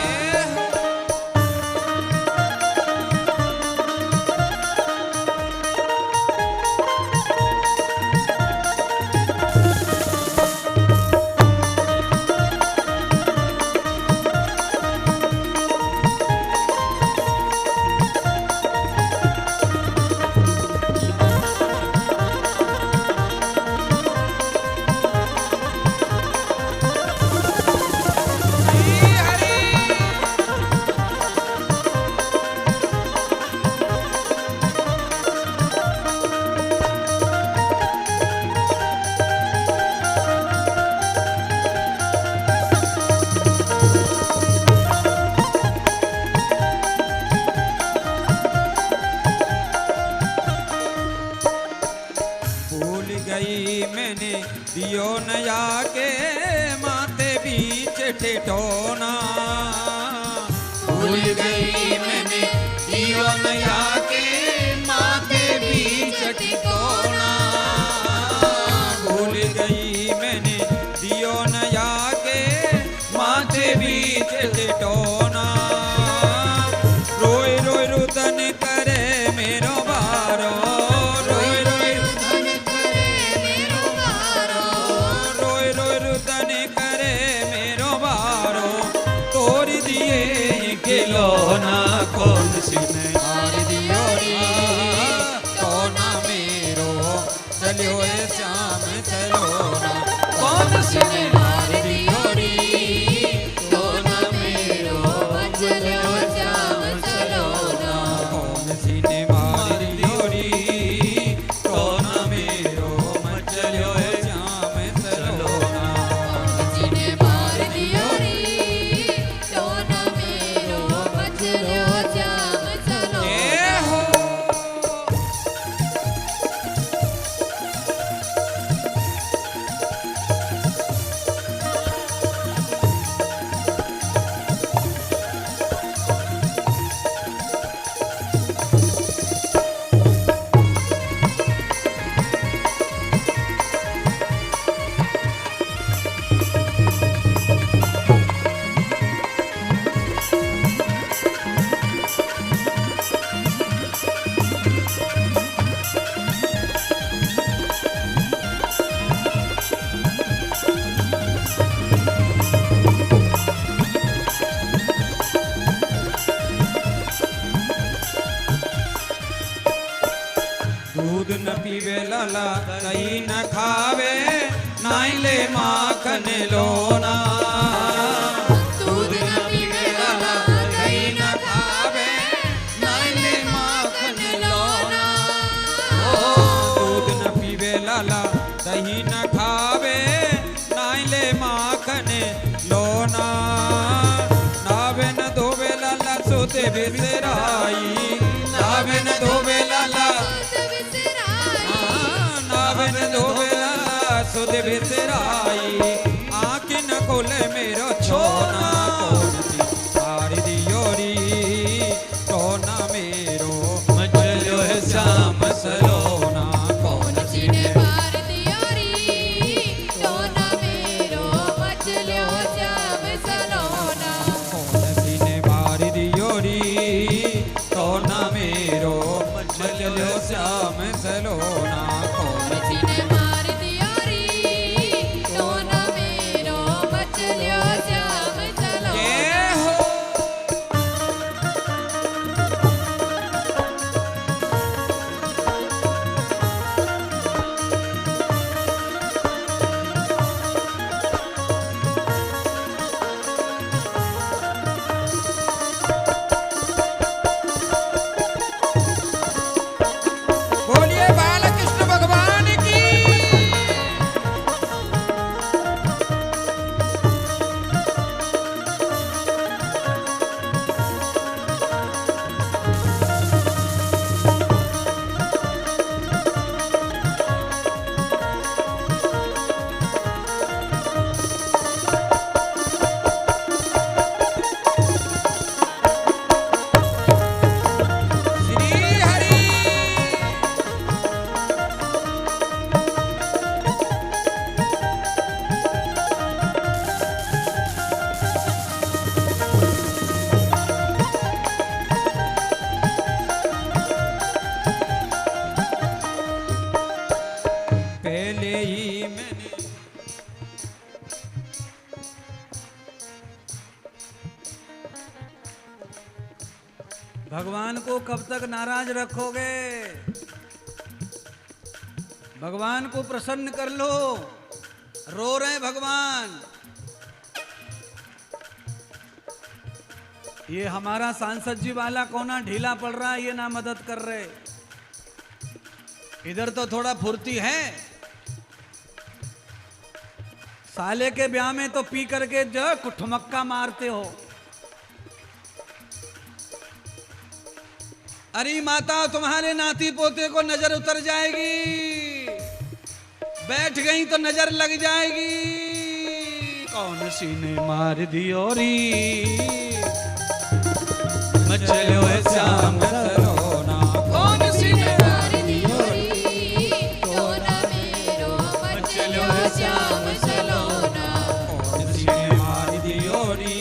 भूल गई मैंने दियो नया के माथे बीच टिटोना। भूल गई मैंने दियो नया के माथे बीच टिटोना। भूल गई मैंने दियो नया के माथे बीच टिटोना। रोए रोए रुदन करे मेरो बारो। रोए रोए रुदन करे मेरो बारो। रोए रोए रुदन करे मेरो बारो। तोड़ दिए खिलौना। कौन सी ने मार दियोरी टोना मेरो चलियो ए श्याम सलोना। कौन सी ने मार दियोरी टोना मेरो मचल्यो श्याम सलोना। कौन सी ने मार दियोरी टोना मेरो मचल्यो श्याम सलोना। कौन सी ने मार दियोरी टोना मेरो मचल्यो श्याम सलोना। ए हो दूध न पीवे लाला दही न खावे नाइले माखन लोना। दूध न पीवे लाला दही न खावे नाइले माखन लोना। दूध न पीवे लाला दही न खावे नाइले माखन लोना। नावे न धोवे लाला सोते बिसराई। नावे न धोवे लाला नावे न धोवे लाला सुध बिसराई। आँख न खोले मेरो छोना। कौन सी मार दियोरी टोना मेरो मचल्यो है श्याम सलोना। कौन सी ने मार दियोरी टोना मेरो मचल्यो श्याम सलोना कौन किसी ने मार दिया री टोना मेरो मचलियो श्याम सलोना जय हो बोलिए बालकृष्ण भगवान की श्री हरि पहले ही मैंने भगवान को कब तक नाराज रखोगे? भगवान को प्रसन्न कर लो। रो रहे हैं भगवान, ये हमारा सांसद जी वाला कोना ढीला पड़ रहा है, ये ना मदद कर रहे। इधर तो थोड़ा फुर्ती है, साले के ब्याह में तो पी करके जो ठुमक्का मारते हो। अरे माता, तुम्हारे नाती पोते को नजर उतर जाएगी, बैठ गई तो नजर लग जाएगी। कौन सी ने मार दी ओरी मचलो है श्याम सलोना कौन सी ने मार दिया री टोना मेरो मचलियो श्याम सलोना कौन सी ने मार दियोरी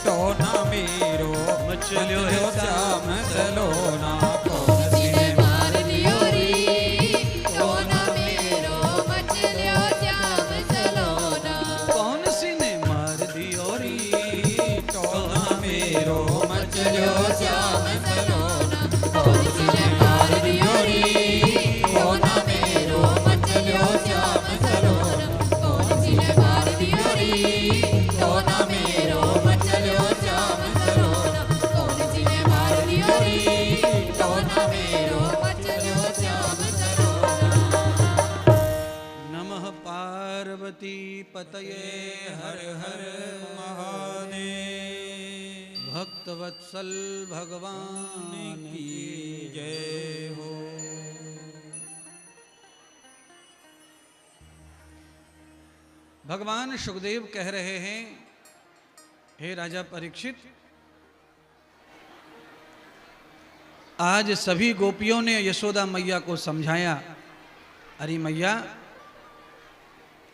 टोना मेरो मचलियो है श्याम सलोना कौन सी ने मार दिया री टोना मेरो मचलियो श्याम सलोना कौन सी ने मार दी ओरी टोना मेरो मचलियो श्याम सलोना कौन सी ने मार दिया री टोना मेरो मचलियो श्याम सलोना कौन सी ने मार दिया री टोना मेरो मचलियो श्याम सलोना कौन सी ने मार दिया री टोना मेरो मचलियो श्याम सलोना। नमः पार्वती पतये हर हर महादेव भक्तवत्सल भगवान की जय हो। भगवान सुखदेव कह रहे हैं, हे राजा परीक्षित, आज सभी गोपियों ने यशोदा मैया को समझाया। अरे मैया,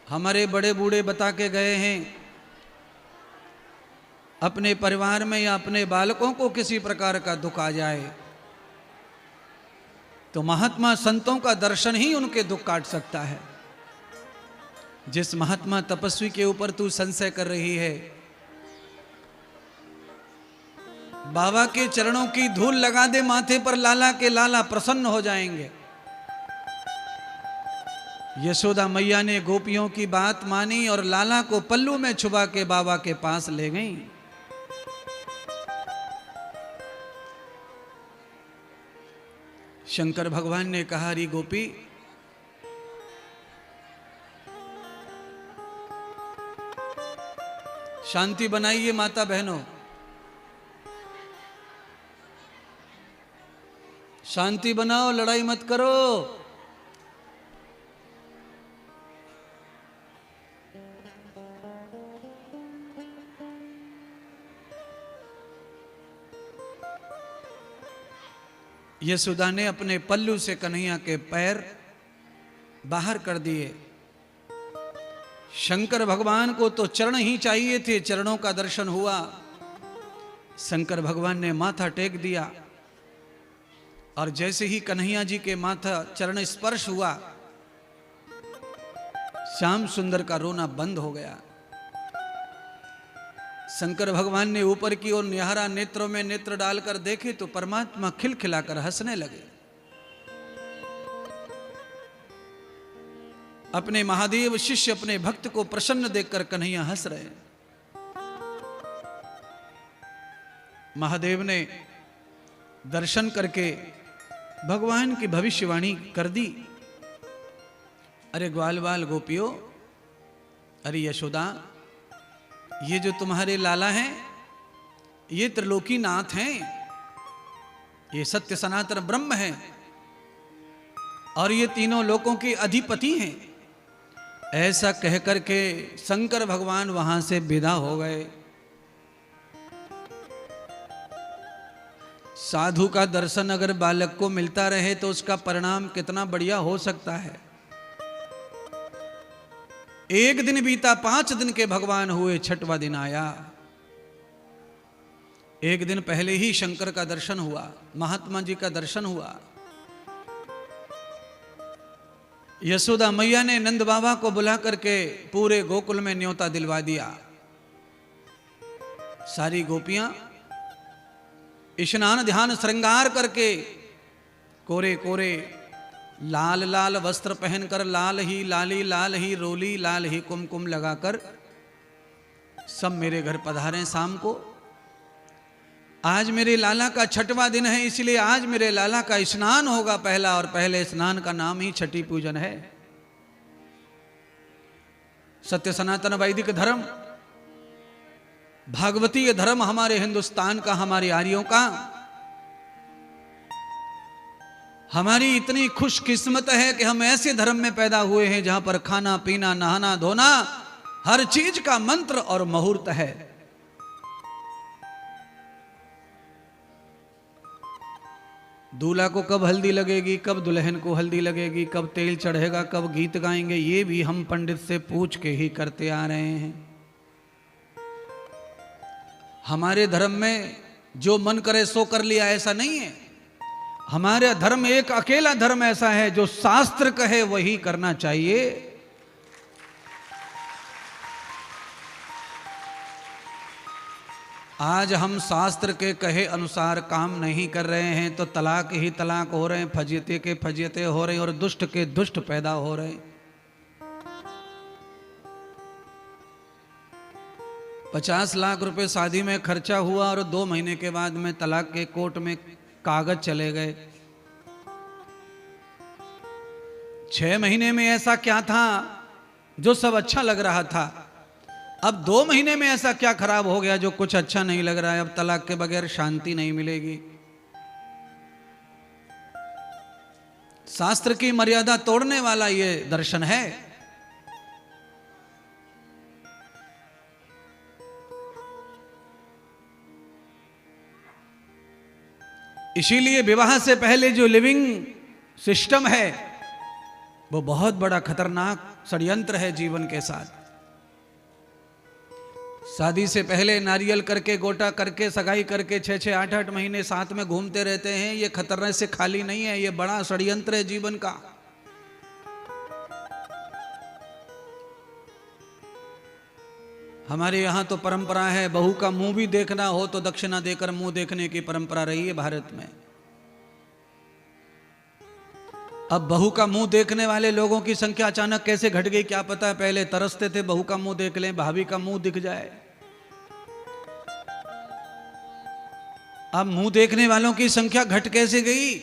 हमारे बड़े बूढ़े बता के गए हैं, अपने परिवार में या अपने बालकों को किसी प्रकार का दुख आ जाए तो महात्मा संतों का दर्शन ही उनके दुख काट सकता है। जिस महात्मा तपस्वी के ऊपर तू संशय कर रही है, बाबा के चरणों की धूल लगा दे माथे पर, लाला के लाला प्रसन्न हो जाएंगे। यशोदा मैया ने गोपियों की बात मानी और लाला को पल्लू में छुपा के बाबा के पास ले गई। शंकर भगवान ने कहा, री गोपी, शांति बनाइए माता बहनों, शांति बनाओ, लड़ाई मत करो। यशोदा ने अपने पल्लू से कन्हैया के पैर बाहर कर दिए। शंकर भगवान को तो चरण ही चाहिए थे, चरणों का दर्शन हुआ। शंकर भगवान ने माथा टेक दिया, और जैसे ही कन्हैया जी के माथा चरण स्पर्श हुआ, श्याम सुंदर का रोना बंद हो गया। शंकर भगवान ने ऊपर की ओर निहारा, नेत्रों में नेत्र डालकर देखे तो परमात्मा खिलखिलाकर हंसने लगे। अपने महादेव शिष्य अपने भक्त को प्रसन्न देखकर कन्हैया हंस रहे। महादेव ने दर्शन करके भगवान की भविष्यवाणी कर दी। अरे ग्वाल बाल गोपियों, अरे यशोदा, ये जो तुम्हारे लाला हैं ये त्रिलोकी नाथ हैं, ये सत्य सनातन ब्रह्म हैं और ये तीनों लोकों के अधिपति हैं। ऐसा कहकर के शंकर भगवान वहां से विदा हो गए। साधु का दर्शन अगर बालक को मिलता रहे तो उसका परिणाम कितना बढ़िया हो सकता है। एक दिन बीता, 5 दिन के भगवान हुए, 6वां दिन आया। एक दिन पहले ही शंकर का दर्शन हुआ, महात्मा जी का दर्शन हुआ। यशोदा मैया ने नंद बाबा को बुला करके पूरे गोकुल में न्योता दिलवा दिया। सारी गोपियां स्नान ध्यान श्रृंगार करके कोरे कोरे लाल लाल वस्त्र पहनकर, लाल ही रोली, लाल ही कुमकुम लगाकर सब मेरे घर पधारे शाम को। आज मेरे लाला का 6वां दिन है, इसलिए आज मेरे लाला का स्नान होगा पहला, और पहले स्नान का नाम ही छठी पूजन है। सत्य सनातन वैदिक धर्म, भागवतीय धर्म हमारे हिंदुस्तान का, हमारे आर्यों का, हमारी इतनी खुशकिस्मत है कि हम ऐसे धर्म में पैदा हुए हैं जहां पर खाना पीना नहाना धोना हर चीज का मंत्र और मुहूर्त है। दूल्हा को कब हल्दी लगेगी, कब दुल्हन को हल्दी लगेगी, कब तेल चढ़ेगा, कब गीत गाएंगे, ये भी हम पंडित से पूछ के ही करते आ रहे हैं। हमारे धर्म में जो मन करे सो कर लिया, ऐसा नहीं है। हमारा धर्म एक अकेला धर्म ऐसा है जो शास्त्र कहे वही करना चाहिए। आज हम शास्त्र के कहे अनुसार काम नहीं कर रहे हैं तो तलाक ही तलाक हो रहे हैं, फजियते के फजियते हो रहे हैं और दुष्ट के दुष्ट पैदा हो रहे हैं। 50 लाख रुपए शादी में खर्चा हुआ और 2 महीने के बाद में तलाक के कोर्ट में कागज चले गए। 6 महीने में ऐसा क्या था जो सब अच्छा लग रहा था, अब 2 महीने में ऐसा क्या खराब हो गया जो कुछ अच्छा नहीं लग रहा है। अब तलाक के बगैर शांति नहीं मिलेगी। शास्त्र की मर्यादा तोड़ने वाला ये दर्शन है। इसीलिए विवाह से पहले जो लिविंग सिस्टम है वो बहुत बड़ा खतरनाक षड्यंत्र है जीवन के साथ। शादी से पहले नारियल करके, गोटा करके, सगाई करके 6-6, 8-8 महीने साथ में घूमते रहते हैं। ये खतरनाक से खाली नहीं है, ये बड़ा षड्यंत्र है जीवन का। हमारे यहाँ तो परंपरा है, बहू का मुंह भी देखना हो तो दक्षिणा देकर मुंह देखने की परंपरा रही है भारत में। अब बहू का मुंह देखने वाले लोगों की संख्या अचानक कैसे घट गई क्या पता है। पहले तरसते थे बहू का मुंह देख लें, भाभी का मुंह दिख जाए। अब मुंह देखने वालों की संख्या घट कैसे गई।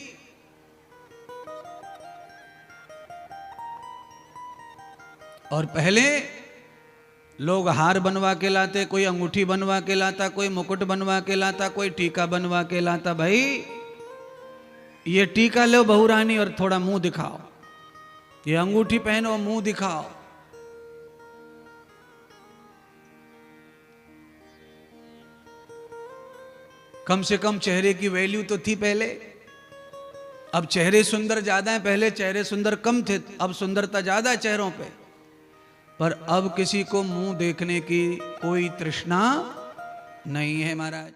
और पहले लोग हार बनवा के लाते, कोई अंगूठी बनवा के लाता, कोई मुकुट बनवा के लाता, कोई टीका बनवा के लाता। भाई ये टीका लो बहू रानी और थोड़ा मुंह दिखाओ, ये अंगूठी पहनो मुंह दिखाओ। कम से कम चेहरे की वैल्यू तो थी पहले। अब चेहरे सुंदर ज्यादा हैं, पहले चेहरे सुंदर कम थे, अब सुंदरता ज्यादा है चेहरों पे। पर अब किसी को मुंह देखने की कोई तृष्णा नहीं है महाराज।